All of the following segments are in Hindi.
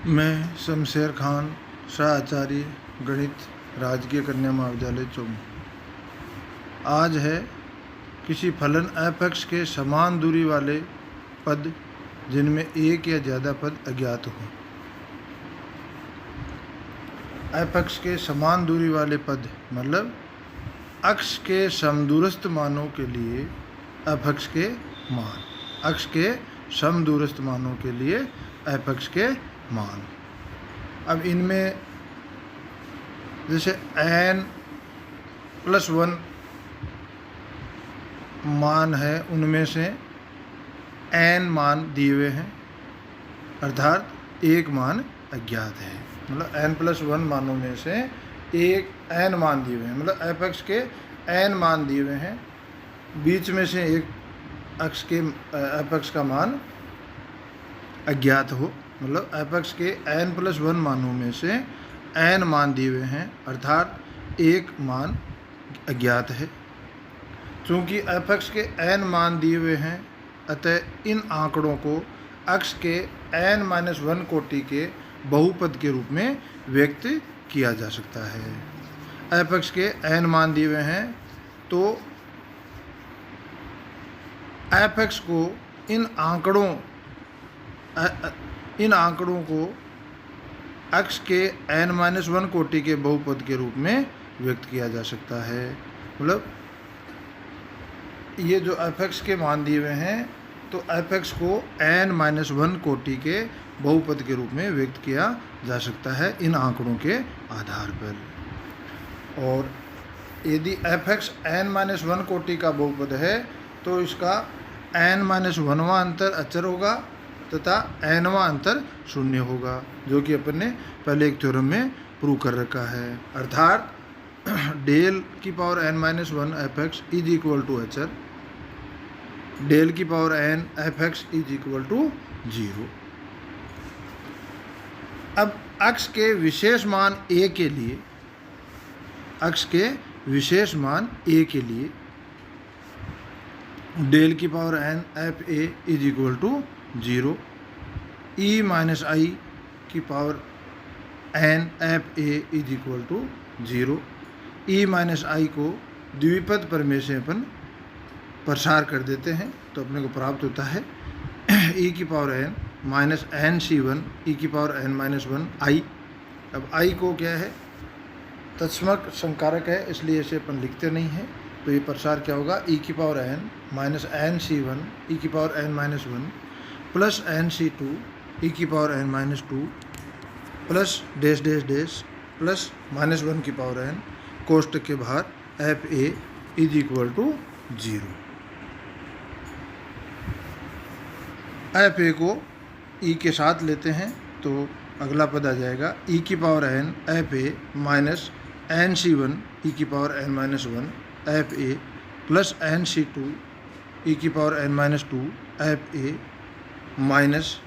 मैं शमशेर खान शाह आचार्य गणित राजकीय कन्या महाविद्यालय चौमू। आज है किसी फलन f(x) के समान दूरी वाले पद जिनमें एक या ज़्यादा पद अज्ञात हों। f(x) के समान दूरी वाले पद मतलब अक्ष के समदूरस्थ मानों के लिए f(x) के मान, अक्ष के समदूरस्थ मानों के लिए f(x) के मान। अब इनमें जैसे n+1 मान है, उनमें से n मान दिए हुए हैं, अर्थात एक मान अज्ञात है। मतलब n+1 मानों में से एक n मान दिए हुए हैं, मतलब f(x) के n मान दिए हुए हैं, बीच में से एक अक्ष के f(x) का मान अज्ञात हो। मतलब f(x) के n+1 मानों में से n मान दिए हुए हैं, अर्थात एक मान अज्ञात है। चूँकि f(x) के n मान दिए हुए हैं, अतः इन आंकड़ों को अक्ष के n-1 कोटि के बहुपद के रूप में व्यक्त किया जा सकता है। f(x) के n मान दिए हुए हैं, तो f(x) को इन आंकड़ों को अक्ष के n-1 कोटि के बहुपद के रूप में व्यक्त किया जा सकता है। मतलब ये जो f(x) के मान दिए हुए हैं, तो f(x) को n-1 कोटि के बहुपद के रूप में व्यक्त किया जा सकता है इन आंकड़ों के आधार पर। और यदि f(x) n-1 कोटि का बहुपद है, तो इसका n-1वां अंतर अचर होगा तथा nवां अंतर शून्य होगा, जो कि अपन ने पहले एक थ्योरम में प्रूव कर रखा है। अर्थात डेल की power n-1 f(x) is equal to अचर, डेल की power n f(x) is equal to 0। अब अक्ष के विशेष मान a के लिए, अक्ष के विशेष मान a के लिए डेल की power n f(a) is equal to 0, e minus I की power n f(a) is equal to 0। e minus I को द्विपद प्रमेय से अपन प्रसार कर देते हैं, तो अपने को प्राप्त होता है e की power n minus nc1 e की पावर n-1 i। अब i को क्या है, तत्समक संकारक है, इसलिए इसे अपन लिखते नहीं हैं। तो ये प्रसार क्या होगा, e की power n minus nc1 e की power n-1 plus nc2 e की power n-2 plus dash dash dash plus -1 की पावर n कोष्टक के बाहर f(a) is equal to 0। f(a) को e के साथ लेते हैं, तो अगला पद आ जाएगा e की power n f(a) minus nc1 e की power n-1 f(a) plus nc2 e की power n-2 f(a) minus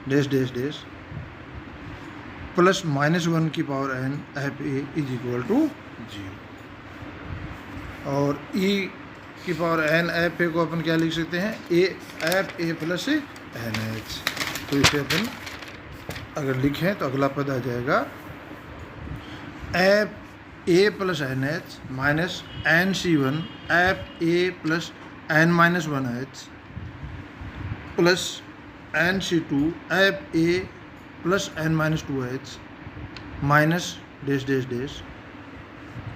dash dash dash plus -1 की power n f(a) is equal to 0। और e की पावर n f(a) को अपन क्या लिख सकते हैं, f(a) प्लस nh। तो इसे अपन अगर लिखें तो अगला पद आ जाएगा f(a) plus nh minus nc1 f(a) plus n-1h plus nc2 f(a) plus n-2h minus dash dash dash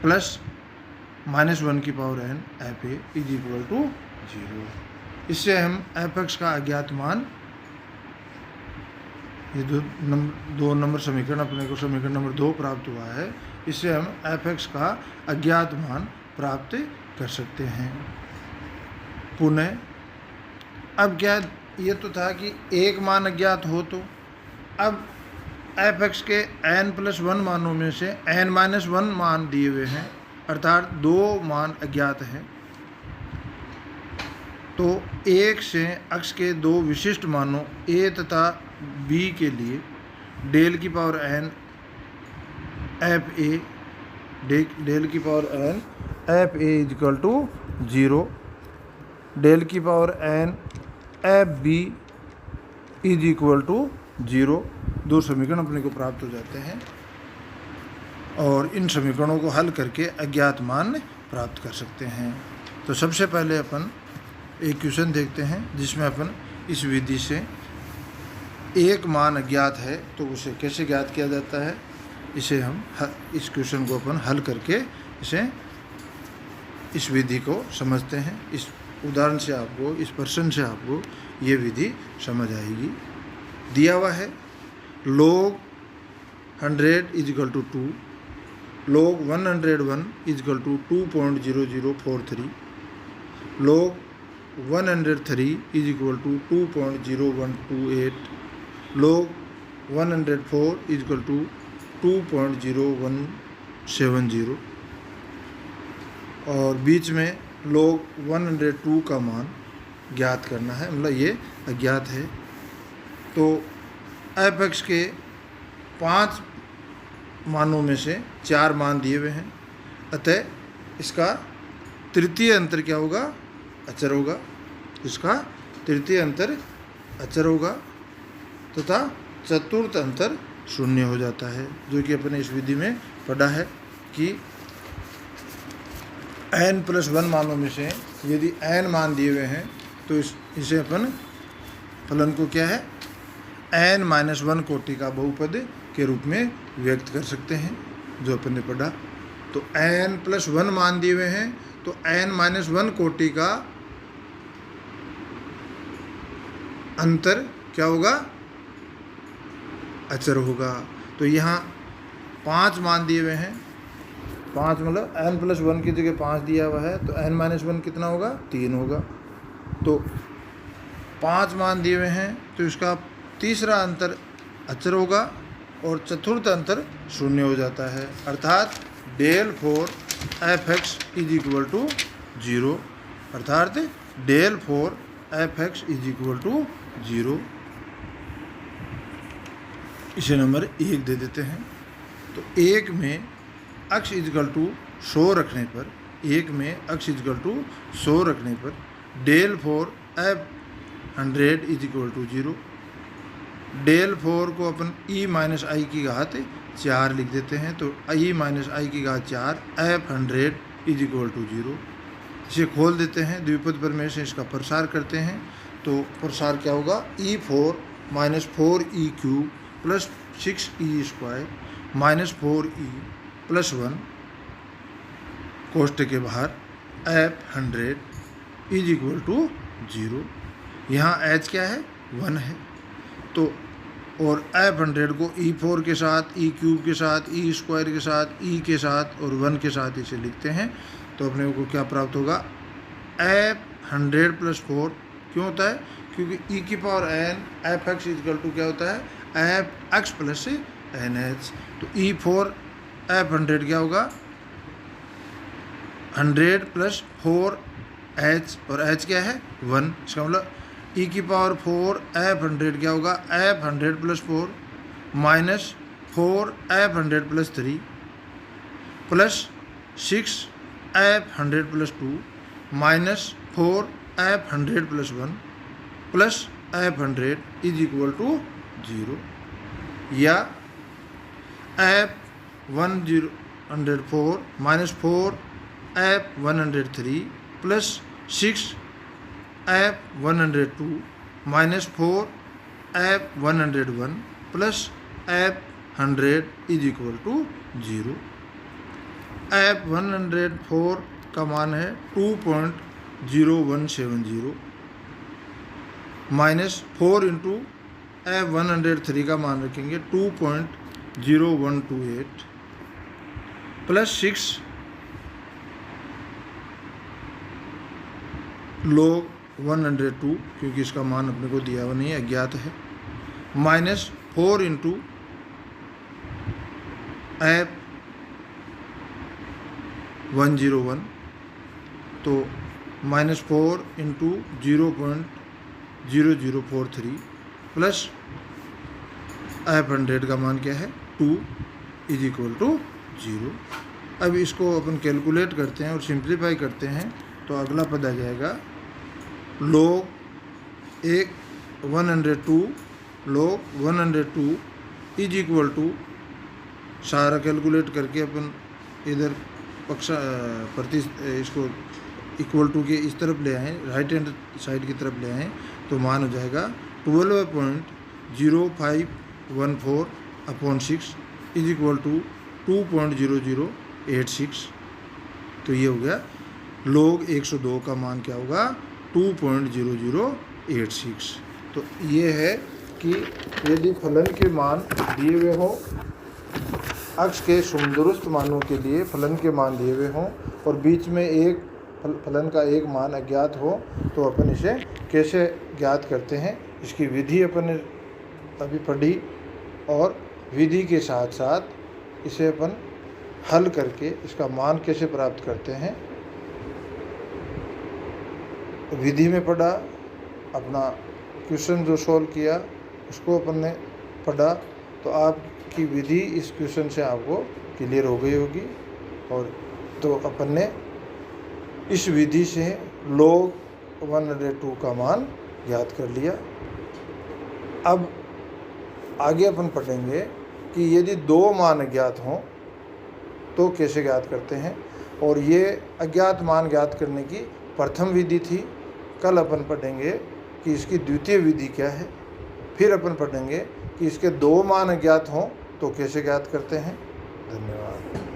plus -1 की power n f(a) is equal to 0। इससे हम f(x) का अज्ञात मान, ये दो नंबर समीकरण अपने को समीकरण नंबर 2 प्राप्त हुआ है, इससे हम f(x) का अज्ञात मान प्राप्त कर सकते हैं। पुनः अब क्या, ये तो था कि एक मान अज्ञात हो, तो अब f(x) के n+1 मानों में से n-1 मान दिए हुए हैं, अर्थात 2 मान अज्ञात हैं। तो एक से अक्ष के 2 विशिष्ट मानों a तथा b के लिए डेल की पावर n f(a) डेल की power n f(a) is equal to 0, del की power n f(b) is equal to 0, दो समीकरण अपने को प्राप्त हो जाते हैं और इन समीकरणों को हल करके अज्ञात मान प्राप्त कर सकते हैं। तो सबसे पहले अपन एक क्वेश्चन देखते हैं जिसमें अपन इस विधि से एक मान अज्ञात है तो उसे कैसे ज्ञात किया जाता है, इसे हम इस क्वेश्चन को अपन हल करके इसे इस विधि को समझते हैं। इस उदाहरण से आपको, इस प्रश्न से आपको ये विधि समझ आएगी। दिया हुआ है log 100 is equal to 2, log 101 is equal to 2.0043, log 103 is equal to 2.0128, log 104 is equal to 2.0170 और बीच में log 102 का मान ज्ञात करना है, मतलब ये अज्ञात है। तो f(x) के 5 मानों में से 4 मान दिए हुए हैं, अतः इसका तृतीय अंतर क्या होगा, अचर होगा। इसका तृतीय अंतर अचर होगा तथा चतुर्थ अंतर शून्य हो जाता है, जो कि अपने इस विधि में पढ़ा है कि n+1 मानों में से यदि n मान दिए हुए हैं तो इसे अपन फलन को क्या है n-1 कोटि का बहुपद के रूप में व्यक्त कर सकते हैं, जो अपन ने पढ़ा। तो n+1 मान दिए हुए हैं तो n-1 कोटि का अंतर क्या होगा, अचर होगा। तो यहाँ 5 मान दिए हुए हैं, 5 मतलब n+1 की जगह 5 दिया हुआ है तो n-1 कितना होगा, 3 होगा। तो 5 मान दिए हुए हैं तो इसका तीसरा अंतर अचर होगा और चतुर्थ अंतर शून्य हो जाता है, अर्थात del for f(x) is equal to 0, अर्थात del for f(x) is equal to 0। इसे नंबर 1 दे देते हैं। तो 1 में x इजकल टू 100 रखने पर, 1 में x इजकल टू 100 रखने पर del for f(100) is equal to 0। del for को अपन e-i की घात 4 लिख देते हैं, तो e-i की घात 4 f(100) इज इक्वल टू 0। इसे खोल देते हैं, द्विपद प्रमेय से इसका प्रसार करते हैं। तो प्रसार क्या होगा, e4 minus 4e³ plus 6e² minus 4e plus 1 कोष्ठक के बाहर f(100) इज इक्वल टू 0। यहाँ h क्या है, 1 है। तो और f(100) को e4 के साथ, e³ के साथ, e² के साथ, e के साथ और 1 के साथ इसे लिखते हैं। तो अपने को क्या प्राप्त होगा, f(100) प्लस 4 क्यों होता है, क्योंकि e⁴n f(x) इजकल टू क्या होता है, f(x) प्लस nh। तो e4 f(100) क्या होगा, 100 प्लस 4h और h क्या है, 1। इसका मतलब e⁴ f(100) क्या होगा, f(100) plus 4 minus 4 f(100) plus 3 plus 6 f(100) plus 2 minus 4 f(100) plus 1 plus f(100) is equal to 0। या f(104) minus 4 f(103) plus 6 f(102) minus 4 f(101) plus f(100) is equal to 0। f(104) का मान है 2.0170 माइनस 4 इंटू f(103) का मान रखेंगे 2.0128 प्लस 6 log 102, क्योंकि इसका मान अपने को दिया हुआ नहीं है, अज्ञात है, माइनस 4 इंटू f(101), तो माइनस 4 इंटू 0.0043 प्लस f(100) का मान क्या है, 2 इज इक्वल टू 0। अब इसको अपन कैलकुलेट करते हैं और सिंप्लीफाई करते हैं तो अगला पद आ जाएगा log 102 log 102 is equal to सारा कैलकुलेट करके अपन इधर इसको इक्वल टू के इस तरफ ले आएँ, राइट हैंड साइड की तरफ ले आएँ, तो मान हो जाएगा 12.0514 अपॉन 6 इज इक्वल टू 2.0086। तो ये हो गया log 102 का मान क्या होगा 2.0086। तो ये है कि यदि फलन के मान दिए हुए हों, अक्ष के समुद्रस्थ मानों के लिए फलन के मान दिए हुए हों और बीच में एक फलन का एक मान अज्ञात हो, तो अपन इसे कैसे ज्ञात करते हैं, इसकी विधि अपन ने अभी पढ़ी और विधि के साथ साथ इसे अपन हल करके इसका मान कैसे प्राप्त करते हैं विधि में पढ़ा। अपना क्वेश्चन जो सॉल्व किया उसको अपन ने पढ़ा, तो आपकी विधि इस क्वेश्चन से आपको क्लियर हो गई होगी। और तो अपन ने इस विधि से log 102 का मान ज्ञात कर लिया। अब आगे अपन पढ़ेंगे कि यदि दो मान अज्ञात हों तो कैसे ज्ञात करते हैं, और ये अज्ञात मान ज्ञात करने की प्रथम विधि थी। कल अपन पढ़ेंगे कि इसकी द्वितीय विधि क्या है, फिर अपन पढ़ेंगे कि इसके दो मान अज्ञात हों तो कैसे ज्ञात करते हैं। धन्यवाद।